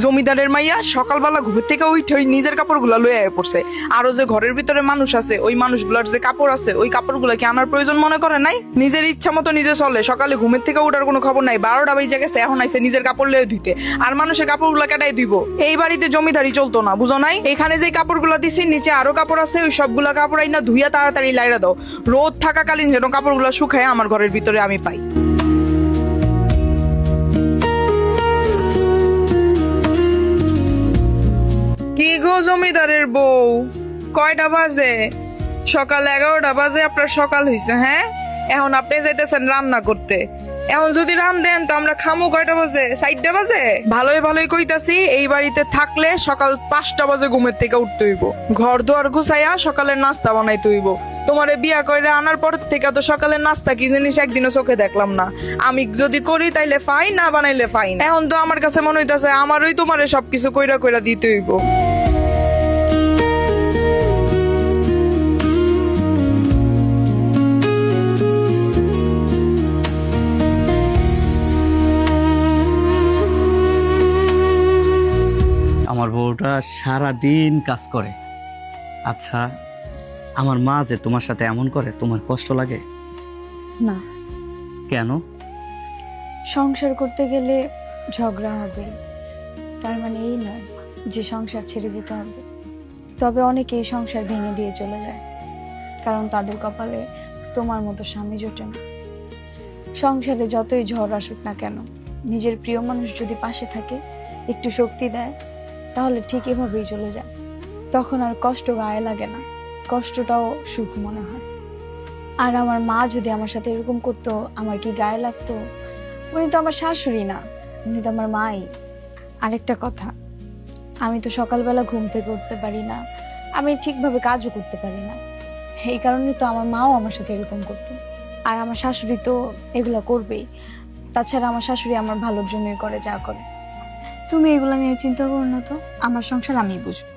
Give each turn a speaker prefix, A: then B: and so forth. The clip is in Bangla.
A: জমিদারের মাইয়া সকালবেলা ঘুমের থেকে উঠে ওই নিজের কাপড়গুলা লয়ে আয় পড়ছে। আরো যে ঘরের ভিতরে মানুষ আছে, ওই মানুষগুলার যে কাপড় আছে, ওই কাপড়গুলা কি আনার প্রয়োজন মনে করে নাই? নিজের ইচ্ছা মতো নিজে চলে। সকালে ঘুমের থেকে উঠার কোনো খবর নাই, 12টা বেজে গেছে, এখন আইছে নিজের কাপড় লয়ে ধুইতে। আর মানুষের কাপড়গুলা কেটাই ধুইব? এই বাড়িতে জমিদারি চলতো না, বুঝো নাই? এখানে যে কাপড়গুলা দিছি, নিচে আরো কাপড় আছে, ওই সবগুলা কাপড় আইনা ধুইয়া তাড়াতাড়ি লাইরা দাও। রোদ থাকাকালীন যেন কাপড়গুলা শুকায় আমার ঘরের ভিতরে আমি পাই। কি গো জমিদারের বউ, কয়টা বাজে? সকাল 11টা বাজে, আপনার সকাল হইছে? হ্যাঁ, এখন আপনি যাইতেছেন রান্না করতে। এখন যদি রান দেন তো আমরা খামু কয়টা বাজে? 4টা বাজে? ভালোই ভালোই কইতাছি, এই বাড়িতে থাকলে সকাল 5টা বাজে ঘুমের থেকে উঠতে হইব, ঘর দুয়ার গুছাইয়া সকালের নাস্তা বানাইতে হইব। তোমারে বিয়া কইরা আনার পর থেকে তো সকালের নাস্তা কি জিনিস একদিনও চোখে দেখলাম না। আমি যদি করি তাইলে ফাইন, না বানাইলে ফাইন। এখন তো আমার কাছে মনে হইতাছে আমারই তোমারে সবকিছু কইরা কইরা দিতে হইব।
B: আমার বউটা সারা দিন কাজ করে। আচ্ছা, আমার মা যে তোমার সাথে এমন করে, তোমার কষ্ট লাগে?
C: না,
B: কেন?
C: সংসার করতে গেলে ঝগড়া হবে, তার মানে এই নয় যে সংসার ছেড়ে যেতে হবে। তবে অনেকেই সংসার ভেঙে দিয়ে চলে যায়, কারণ তাদের কপালে তোমার মতো স্বামী জোটে না। সংসারে যতই ঝড় আসুক না কেন, নিজের প্রিয় মানুষ যদি পাশে থাকে, একটু শক্তি দেয়, তাহলে ঠিক এভাবেই চলে যায়। তখন আর কষ্ট গায়ে লাগে না, কষ্টটাও সুখ মনে হয়। আর আমার মা যদি আমার সাথে এরকম করতো, আমার কি গায়ে লাগতো? উনি তো আমার শাশুড়ি না, উনি তো আমার মাই। আরেকটা কথা, আমি তো সকালবেলা ঘুম থেকে উঠতে পারি না, আমি ঠিকভাবে কাজও করতে পারি না। এই কারণে তো আমার মাও আমার সাথে এরকম করতো। আর আমার শাশুড়ি তো এগুলো করবেই। তাছাড়া আমার শাশুড়ি আমার ভালোর জন্যই করে যা করে। তুমি এগুলো নিয়ে চিন্তা করো না তো, আমার সংসার আমি বুঝবো।